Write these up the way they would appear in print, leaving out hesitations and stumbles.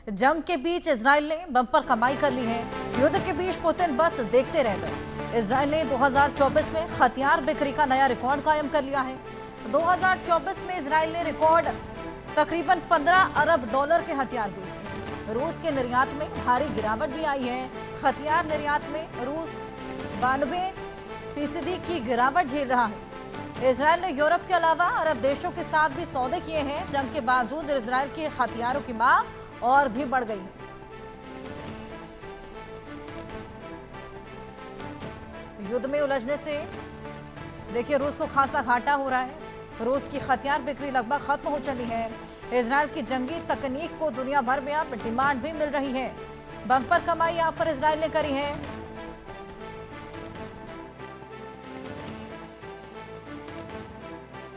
जंग के बीच इजराइल ने बम्पर कमाई कर ली है। युद्ध के बीच पुतिन बस देखते रह गए। इजराइल ने 2024 में हथियार बिक्री का नया रिकॉर्ड कायम कर लिया है। 2024 में इजराइल ने रिकॉर्ड तकरीबन 15 अरब डॉलर के हथियार बेच दिए। रूस के निर्यात में भारी गिरावट भी आई है। हथियार निर्यात में रूस 92% की गिरावट झेल रहा है। इजराइल ने यूरोप के अलावा अरब देशों के साथ भी सौदे किए हैं। जंग के बावजूद इजराइल के हथियारों की मांग और भी बढ़ गई है। युद्ध में उलझने से देखिए रूस को खासा घाटा हो रहा है। रूस की हथियार बिक्री लगभग खत्म हो चली है। इजराइल की जंगी तकनीक को दुनिया भर में अब डिमांड भी मिल रही है। बम्पर कमाई यहाँ पर इजराइल ने करी है।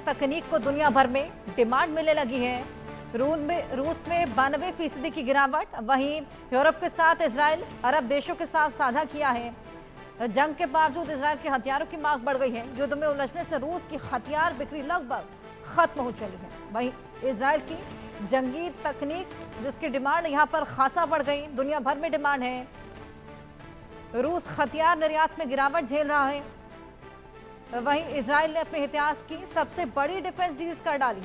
तकनीक को दुनिया भर में डिमांड मिलने लगी है। रूस में 92% की गिरावट। वहीं यूरोप के साथ इजराइल अरब देशों के साथ साझा किया है। जंग के बावजूद इजराइल के हथियारों की मांग बढ़ गई है। युद्ध में उलझने से रूस की हथियार बिक्री लगभग खत्म हो चली है। वहीं इजराइल की जंगी तकनीक जिसकी डिमांड यहां पर खासा बढ़ गई, दुनिया भर में डिमांड है। रूस हथियार निर्यात में गिरावट झेल रहा है। वहीं इजराइल ने अपने इतिहास की सबसे बड़ी डिफेंस डील्स कर डाली,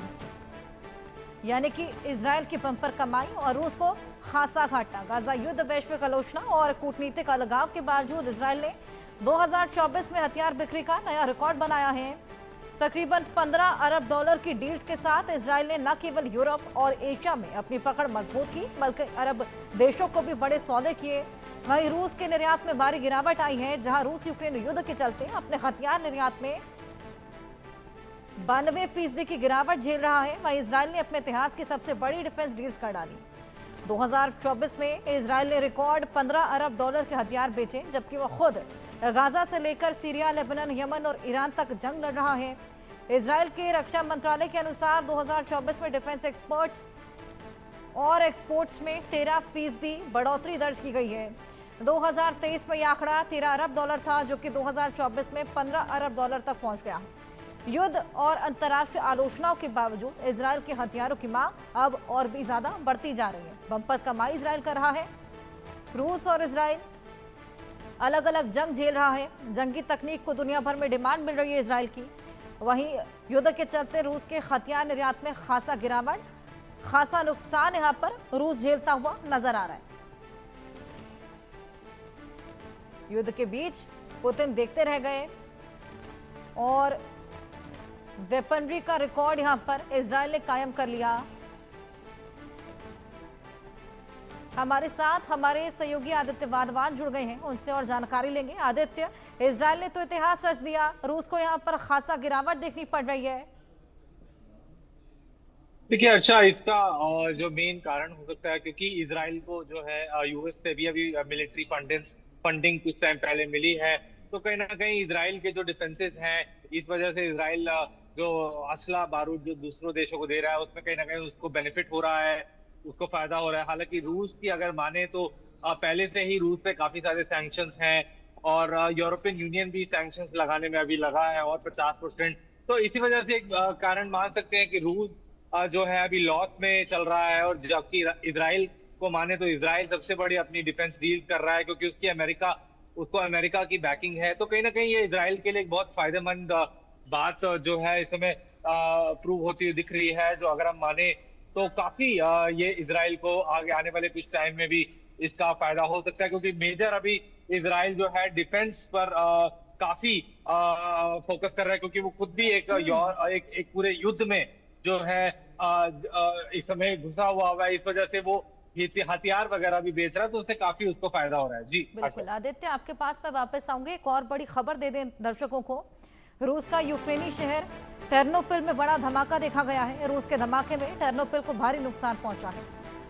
यानी कि इजराइल की बम्पर कमाई और रूस को खासा घाटा। गाजा युद्ध, वैश्विक आलोचना और कूटनीतिक अलगाव के बावजूद इजराइल ने 2024 में हथियार बिक्री का नया रिकॉर्ड बनाया है। तकरीबन 15 अरब डॉलर की डील्स के साथ इजराइल ने न केवल यूरोप और एशिया में अपनी पकड़ मजबूत की, बल्कि अरब देशों को भी बड़े सौदे किए। वहीं रूस के निर्यात में भारी गिरावट आई है। जहां रूस यूक्रेन युद्ध के चलते अपने हथियार निर्यात में 92% की गिरावट झेल रहा है। वहीं इजराइल ने अपने इतिहास की सबसे बड़ी डिफेंस डील्स कर डाली। 2024 में इजराइल ने रिकॉर्ड 15 अरब डॉलर के हथियार बेचे, जबकि वह खुद गाजा से लेकर सीरिया, लेबनान, यमन और ईरान तक जंग लड़ रहा है। इजराइल के रक्षा मंत्रालय के अनुसार 2024 में डिफेंस एक्सपोर्ट्स और एक्सपोर्ट्स में 13% बढ़ोतरी दर्ज की गई है। 2023 में यह आंकड़ा 13 अरब डॉलर था, जो कि 2024 में 15 अरब डॉलर तक पहुंच गया है। युद्ध और अंतर्राष्ट्रीय आलोचनाओं के बावजूद इजराइल के हथियारों की मांग अब और भी ज्यादा बढ़ती जा रही है। बम्पर कमाई इजराइल कर रहा है। रूस और इजराइल अलग अलग जंग झेल रहा है। जंगी तकनीक को दुनिया भर में डिमांड मिल रही है इजराइल की। वहीं युद्ध के चलते रूस के हथियार निर्यात में खासा गिरावट, खासा नुकसान यहां पर रूस झेलता हुआ नजर आ रहा है। युद्ध के बीच पुतिन देखते रह गए और वेपनरी का रिकॉर्ड यहां पर इजराइल ने कायम कर लिया। हमारे साथ हमारे सहयोगी आदित्य वाधवान जुड़ गए हैं, उनसे और जानकारी लेंगे। आदित्य, इजराइल ने तो इतिहास रच दिया, रूस को यहां पर खासा गिरावट देखनी पड़ रही है। देखिए अच्छा, इसका जो मेन कारण हो सकता है क्योंकि इजराइल को जो है यूएस से भी अभी मिलिट्री फंडिंग कुछ टाइम पहले मिली है। तो कहीं ना कहीं इजराइल के जो डिफेंसेस हैं, इस वजह से इजराइल जो असला बारूद जो दूसरों देशों को दे रहा है, उसमें कहीं ना कहीं उसको बेनिफिट हो रहा है, उसको फायदा हो रहा है। हालांकि रूस की अगर माने तो पहले से ही रूस पे काफी सारे सैंक्शंस हैं और यूरोपियन यूनियन भी सैंक्शंस लगाने में अभी लगा है और 50%। तो इसी वजह से एक कारण मान सकते हैं कि रूस जो है अभी लॉस में चल रहा है। और जबकि इजराइल को माने तो इजराइल सबसे बड़ी अपनी डिफेंस डील्स कर रहा है, क्योंकि उसको अमेरिका की बैकिंग है। तो कहीं ना कहीं ये इजराइल के लिए एक बहुत फायदेमंद बात जो है इस समय प्रूव होती हुई दिख रही है। जो अगर हम माने तो काफी ये इजराइल को आगे आने वाले कुछ टाइम में भी इसका फायदा हो सकता है, क्योंकि मेजर अभी इजराइल जो है डिफेंस पर काफी फोकस कर रहा है, क्योंकि वो खुद भी एक पूरे युद्ध में जो है इस समय घुसा हुआ है। इस वजह से वो हथियार वगैरह भी बेच रहा है, तो उससे काफी उसको फायदा हो रहा है। जी बिल्कुल आदित्य, आपके पास मैं वापस आऊंगी। एक और बड़ी खबर दे दें दर्शकों को। रूस का यूक्रेनी शहर टेर्नोपिल में बड़ा धमाका देखा गया है। रूस के धमाके में टेर्नोपिल को भारी नुकसान पहुंचा है।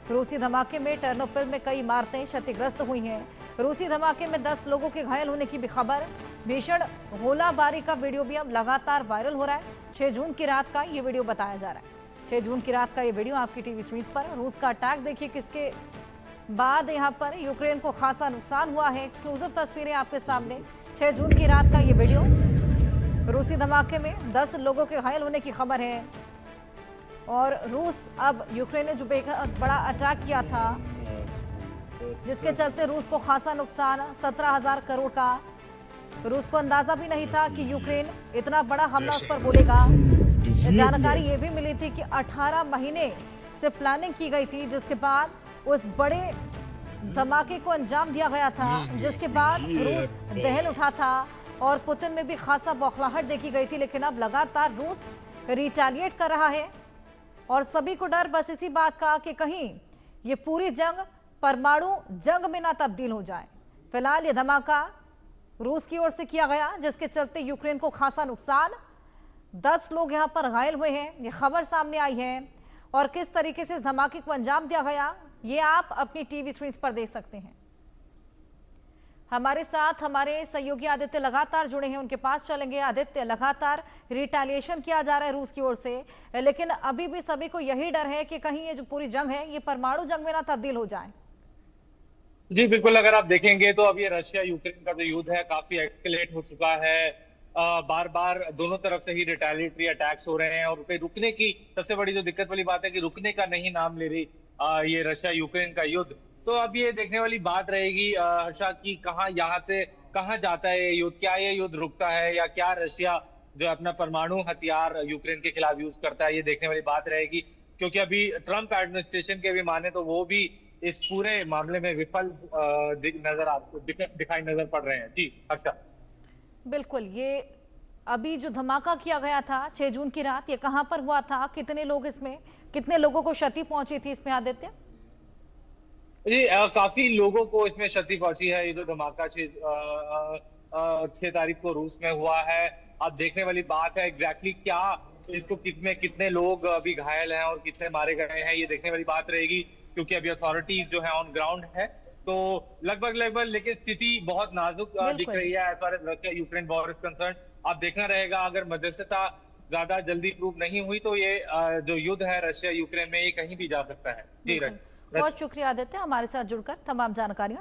रूसी धमाके में टेर्नोपिल में कई इमारतें क्षतिग्रस्त हुई हैं। रूसी धमाके में 10 लोगों के घायल होने की भी खबर। भीषण गोलाबारी का वीडियो भी अब लगातार वायरल हो रहा है। 6 जून की रात का ये वीडियो बताया जा रहा है। 6 जून की रात का ये वीडियो आपकी टीवी स्क्रीन पर। रूस का अटैक देखिए, किसके बाद यहाँ पर यूक्रेन को खासा नुकसान हुआ है। एक्सक्लूसिव तस्वीरें आपके सामने। 6 जून की रात का ये वीडियो। रूसी धमाके में 10 लोगों के घायल होने की खबर है। और रूस अब यूक्रेन ने जो बेहद बड़ा अटैक किया था जिसके चलते रूस को खासा नुकसान, 17,000 करोड़ का। रूस को अंदाजा भी नहीं था कि यूक्रेन इतना बड़ा हमला उस पर बोलेगा। जानकारी ये भी मिली थी कि 18 महीने से प्लानिंग की गई थी, जिसके बाद उस बड़े धमाके को अंजाम दिया गया था, जिसके बाद रूस दहल उठा था और पुतिन में भी खासा बौखलाहट देखी गई थी। लेकिन अब लगातार रूस रिटेलिएट कर रहा है और सभी को डर बस इसी बात का कि कहीं ये पूरी जंग परमाणु जंग में ना तब्दील हो जाए। फिलहाल ये धमाका रूस की ओर से किया गया, जिसके चलते यूक्रेन को खासा नुकसान, 10 लोग यहां पर घायल हुए हैं, ये खबर सामने आई है। और किस तरीके से इस धमाके को अंजाम दिया गया, ये आप अपनी टीवी स्क्रीन पर देख सकते हैं। हमारे साथ हमारे सहयोगी आदित्य लगातार जुड़े हैं, उनके पास चलेंगे। आदित्य, लगातार रिटेलिएशन किया जा रहा है रूस की ओर से, लेकिन अभी भी सभी को यही डर है कि कहीं ये जो पूरी जंग है ये परमाणु जंग में ना तब्दील हो जाए। जी बिल्कुल, अगर आप देखेंगे तो अब ये रशिया यूक्रेन का जो युद्ध है काफी एक्सकेलेट हो चुका है। बार बार दोनों तरफ से ही रिटेलिएटरी अटैक्स हो रहे हैं और उसे रुकने की सबसे बड़ी जो दिक्कत वाली बात है कि रुकने का नहीं नाम ले रही ये रशिया यूक्रेन का युद्ध। तो अब ये देखने वाली बात रहेगी हर्षा की कहाँ यहाँ से कहाँ जाता है ये युद्ध, क्या ये युद्ध रुकता है या क्या रशिया जो अपना परमाणु हथियार यूक्रेन के खिलाफ यूज करता है, ये देखने वाली बात रहेगी। क्योंकि अभी ट्रंप एडमिनिस्ट्रेशन के भी माने तो वो भी इस पूरे मामले में विफल दिखाई नजर पड़ रहे हैं। जी अच्छा, बिल्कुल। ये अभी जो धमाका किया गया था 6 जून की रात, ये कहां पर हुआ था, कितने लोग इसमें, कितने लोगों को क्षति पहुंची थी इसमें आदित्य? जी काफी लोगों को इसमें क्षति पहुंची है। ये जो धमाका 6 तारीख को रूस में हुआ है, अब देखने वाली बात है एग्जैक्टली क्या इसको कितने लोग अभी घायल हैं और कितने मारे गए हैं, ये देखने वाली बात रहेगी। क्योंकि अभी अथॉरिटीज जो है ऑन ग्राउंड है, तो लगभग लेकिन स्थिति बहुत नाजुक दिख रही है as far as Russia Ukraine war is concern. अब देखना रहेगा अगर मध्यस्थता ज्यादा जल्दी प्रूव नहीं हुई तो ये जो युद्ध है रशिया यूक्रेन में ये कहीं भी जा सकता है। जी बहुत शुक्रिया आदित्य, हमारे साथ जुड़कर तमाम जानकारियां